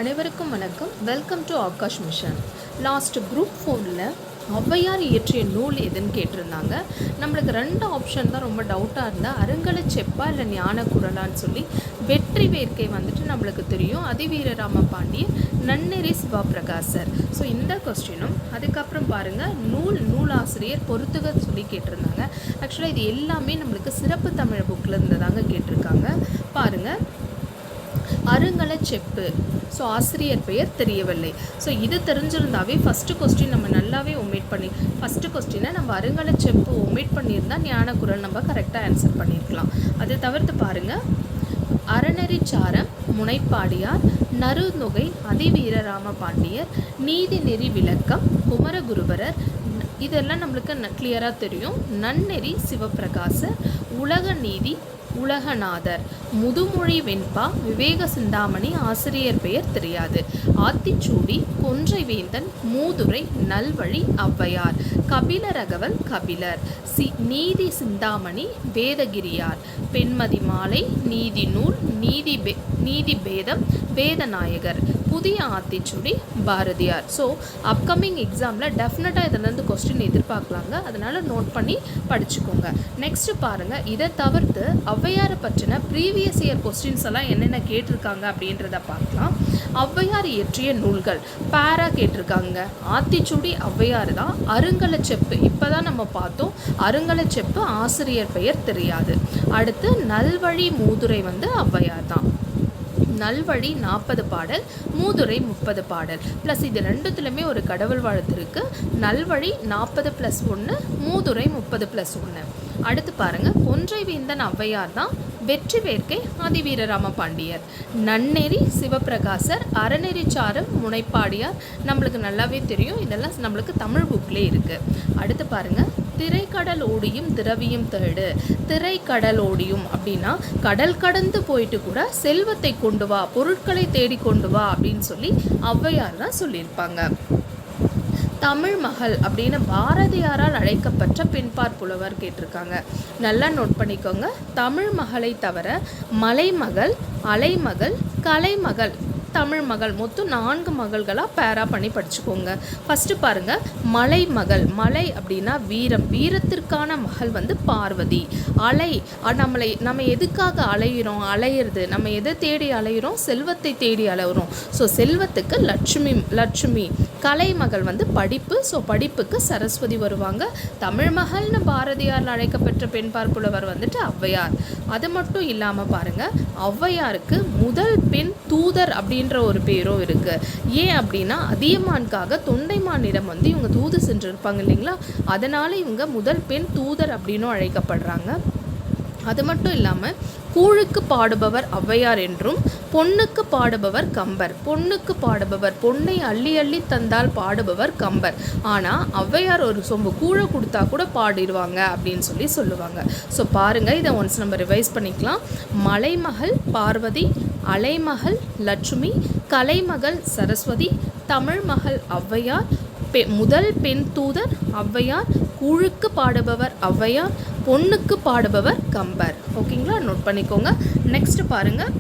அனைவருக்கும் வணக்கம். Welcome to Aakash mission. Last group 4ல் ஔவையார் இயற்றிய நூல் எதுன்னு கேட்டிருந்தாங்க. நம்மளுக்கு 2 ஆப்ஷன் தான் ரொம்ப டவுட்டாக இருந்தால், அருங்கல செப்பா இல்லை ஞான குரலான்னு சொல்லி. வெற்றி வேர்க்கை வந்துட்டு நம்மளுக்கு தெரியும், அதிவீரராம பாண்டியன், நன்னெறி சிவபிரகாசர். ஸோ இந்த கொஸ்டினும் அதுக்கப்புறம் பாருங்கள், நூலாசிரியர் பொறுத்துக சொல்லி கேட்டிருந்தாங்க. ஆக்சுவலாக இது எல்லாமே நம்மளுக்கு சிறப்பு தமிழ் புக்கில் இருந்து தாங்க கேட்டிருக்காங்க. பாருங்கள், அருங்கல செப்பு. ஸோ ஆசிரியர் பெயர் தெரியவில்லை. ஸோ இது தெரிஞ்சிருந்தாவே ஃபஸ்ட்டு கொஸ்டின் நம்ம நல்லாவே ஒமிட் பண்ணி, ஃபஸ்ட்டு கொஸ்டினை நம்ம அருங்கல செப்பு ஒமிட் பண்ணியிருந்தால் ஞான குரல் நம்ம கரெக்டாக ஆன்சர் பண்ணியிருக்கலாம். அதை தவிர்த்து பாருங்கள், அறநெறிச்சாரம் முனைப்பாடியார், நறுநுகை அதிவீரராம பாண்டியர், நீதி நெறி விளக்கம் குமரகுருபரர், இதெல்லாம் நம்மளுக்கு கிளியராக தெரியும். நன்னெறி சிவபிரகாசர், உலக நீதி உலகநாதர், முதுமொழி வெண்பா விவேக சிந்தாமணி ஆசிரியர் பெயர் தெரியாது, ஆத்திச்சூடி கொன்றை வேந்தன், மூதுரை நல்வழி ஔவையார், கபிலரகவல் கபிலர், நீதி சிந்தாமணி வேதகிரியார், பெண்மதி மாலை நீதி நூல் நீதி பேதம் வேதநாயகர், புதிய ஆத்திச்சூடி பாரதியார். ஸோ அப்கமிங் எக்ஸாமில் டெஃபினட்டாக இதிலேருந்து கொஸ்டின் எதிர்பார்க்கலாங்க. அதனால் நோட் பண்ணி படிச்சுக்கோங்க. நெக்ஸ்ட்டு பாருங்கள், இதை தவிர்த்து ஔவையாரை பற்றின ப்ரீவியஸ் இயர் கொஸ்டின்ஸ் எல்லாம் என்னென்ன கேட்டிருக்காங்க அப்படின்றத பார்க்கலாம். ஔவையார் இயற்றிய நூல்கள் பேரா கேட்டிருக்காங்க. ஆத்திச்சூடி ஔவையார் தான். அருங்கல செப்பு இப்போ தான் நம்ம பார்த்தோம். அருங்கல செப்பு ஆசிரியர் பெயர் தெரியாது. அடுத்து நல்வழி மூதுரை ஔவையார் தான். நல்வழி 40 பாடல், மூதுரை 30 பாடல். ப்ளஸ் இது ரெண்டுத்துலையுமே ஒரு கடவுள் வாழ்த்து இருக்குது. நல்வழி 40+1, மூதுரை 30+1. அடுத்து பாருங்கள், கொன்றை வேந்தன் ஔவையார் தான். வெற்றி வேர்க்கை அதிவீரராம பாண்டியர், நன்னெறி சிவபிரகாசர், அறநெறிச்சாரம் முனைப்பாடியார் நம்மளுக்கு நல்லாவே தெரியும். இதெல்லாம் நம்மளுக்கு தமிழ் புக்லேயே இருக்குது. அடுத்து பாருங்கள், திரைக்கடல் ஓடியும் திரவியம் தேடு. திரைக்கடல் ஓடியும் அப்படின்னா கடல் கடந்து போயிட்டு கூட செல்வத்தை கொண்டு வா, பொருட்களை தேடி கொண்டு வா அப்படின்னு சொல்லி ஔவையார் தான் சொல்லியிருப்பாங்க. தமிழ் மகள் அப்படின்னு பாரதியாரால் அழைக்கப்பட்ட பெண்பார் புலவர் கேட்டிருக்காங்க. நல்லா நோட் பண்ணிக்கோங்க. தமிழ் மகளை தவிர மலைமகள், அலைமகள், கலைமகள், தமிழ் மகள் மொத்தம் 4 மகள்களாக பேரா பண்ணி படிச்சுக்கோங்க. ஃபஸ்ட்டு பாருங்கள், மலைமகள். மலை அப்படின்னா வீரம், வீரத்திற்கான மகள் பார்வதி. அலை, நம்ம எதுக்காக அலையிறது, நம்ம எதை தேடி அலையிறோம், செல்வத்தை தேடி அலையிறோம். ஸோ செல்வத்துக்கு லட்சுமி. கலைமகள் படிப்பு. ஸோ படிப்புக்கு சரஸ்வதி வருவாங்க. தமிழ் மகள்னு பாரதியார் அழைக்கப்பட்ட பெண்பார் புலவர் ஔவையார். அது மட்டும் இல்லாமல் பாருங்கள், ஔவையாருக்கு முதல் பெண் தூதர் அப்படின்ற ஒரு பேரும் இருக்குது. ஏன் அப்படின்னா அதியமானுக்காக தொண்டைமானிடம் இவங்க தூது சென்றிருப்பாங்க இல்லைங்களா, அதனால் இவங்க முதல் பெண் தூதர் அப்படின்னும் அழைக்கப்படுறாங்க. அது மட்டும் இல்லாமல் கூழுக்கு பாடுபவர் ஔவையார் என்றும், பொண்ணுக்கு பாடுபவர் கம்பர். பொண்ணுக்கு பாடுபவர், பொண்ணை அள்ளி அள்ளி தந்தால் பாடுபவர் கம்பர். ஆனால் ஔவையார் ஒரு சொம்பு கூழை கொடுத்தா கூட பாடிடுவாங்க அப்படின்னு சொல்லி சொல்லுவாங்க. ஸோ பாருங்கள், இதை ஒன்ஸ் நம்ம ரிவைஸ் பண்ணிக்கலாம். மலைமகள் பார்வதி, அலைமகள் லட்சுமி, கலைமகள் சரஸ்வதி, தமிழ் மகள் ஔவையார், முதல் பெண் தூதர் ஔவையார், கூழுக்கு பாடுபவர் ஔவையார், பொண்ணுக்கு பாடுபவர் கம்பர். ஓகேங்களா, நோட் பண்ணிக்கோங்க. நெக்ஸ்ட் பாருங்கள்,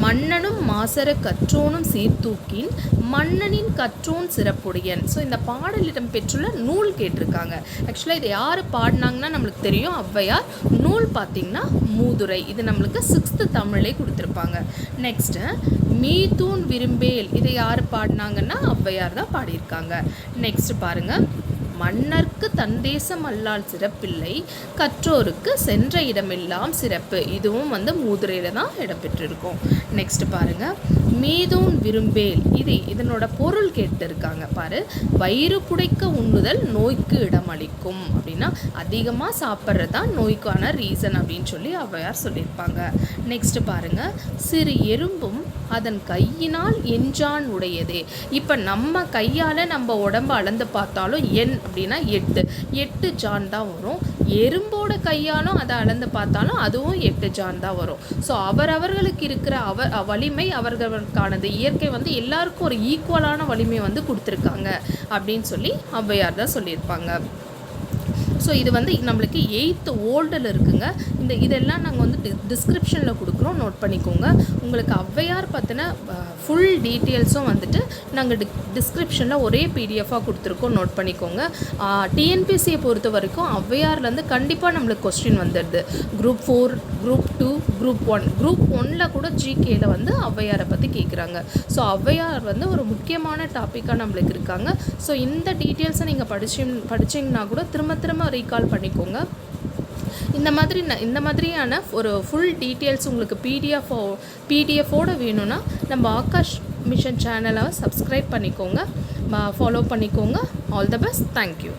மன்னனும் மாசர கற்றோனும் சீர்தூக்கின், மன்னனின் கற்றோன் சிறப்புடையன். ஸோ இந்த பாடலிடம் பெற்றுள்ள நூல் கேட்டிருக்காங்க. ஆக்சுவலாக இதை யார் பாடினாங்கன்னா நம்மளுக்கு தெரியும், ஔவையார். நூல் பார்த்திங்கன்னா மூதுரை. இது நம்மளுக்கு 6th தமிழே கொடுத்துருப்பாங்க. நெக்ஸ்ட்டு மீதூன் விரும்பேல், இதை யார் பாடினாங்கன்னா ஔவையார் தான் பாடியிருக்காங்க. நெக்ஸ்ட் பாருங்கள், மன்னர்க்கு தன் தேசம் அல்லால் சிறப்பில்லை, கற்றோருக்கு சென்ற இடமெல்லாம் சிறப்பு. இதுவும் மூதுரையில் தான் இடம்பெற்றிருக்கும். நெக்ஸ்ட் பாருங்கள், மீதூன் விரும்பேல், இதனோட பொருள் கேட்டிருக்காங்க பாரு. வயிறு புடைக்க உண்ணுதல் நோய்க்கு இடமளிக்கும் அப்படின்னா அதிகமாக சாப்பிட்றது தான் நோய்க்கான ரீசன் அப்படின்னு சொல்லி ஔவையார் சொல்லியிருப்பாங்க. நெக்ஸ்ட் பாருங்கள், சிறு எறும்பும் அதன் கையினால் எஞ்சான் உடையதே. இப்போ நம்ம கையால் நம்ம உடம்பு அளந்து பார்த்தாலும் அப்படின்னா 8 ஜான் தான் வரும். எறும்போட கையாலும் அதை அளந்து பார்த்தாலும் அதுவும் 8 ஜான் தான் வரும். ஸோ அவர்களுக்கு இருக்கிற வலிமை அவர்களுக்கானது. இயற்கை எல்லாருக்கும் ஒரு ஈக்குவலான வலிமை கொடுத்துருக்காங்க அப்படின்னு சொல்லி ஔவையார் தான் சொல்லியிருப்பாங்க. ஸோ இது வந்து நம்மளுக்கு 8th ஓல்டில் இருக்குங்க. இதெல்லாம் நாங்கள் வந்து டிஸ்கிரிப்ஷனில் கொடுக்குறோம், நோட் பண்ணிக்கோங்க. உங்களுக்கு ஔவையார் பற்றின ஃபுல் டீட்டெயில்ஸும் வந்துட்டு நாங்கள் டிஸ்கிரிப்ஷனில் ஒரே பிடிஎஃபாக கொடுத்துருக்கோம், நோட் பண்ணிக்கோங்க. டிஎன்பிசியை பொறுத்த வரைக்கும் ஔவையார்லேருந்து கண்டிப்பாக நம்மளுக்கு கொஸ்டின் வந்துடுது. Group 4, group 2, group 1. குரூப் 1ல் கூட ஜிகேயில் வந்து ஔவையாரை பற்றி கேட்குறாங்க. ஸோ ஔவையார் வந்து ஒரு முக்கியமான டாப்பிக்காக நம்மளுக்கு இருக்காங்க. ஸோ இந்த டீட்டெயில்ஸை நீங்கள் படிச்சிங்கன்னா கூட திரும்ப ரீகால் பண்ணிக்கோங்க. இந்த மாதிரியான ஒரு ஃபுல் டீட்டெயில்ஸ் உங்களுக்கு பிடிஎஃபோடு வேணும்னா நம்ம ஆகாஷ் மிஷன் சேனலை சப்ஸ்கிரைப் பண்ணிக்கோங்க, ஃபாலோ பண்ணிக்கோங்க. All the best. தேங்க்யூ.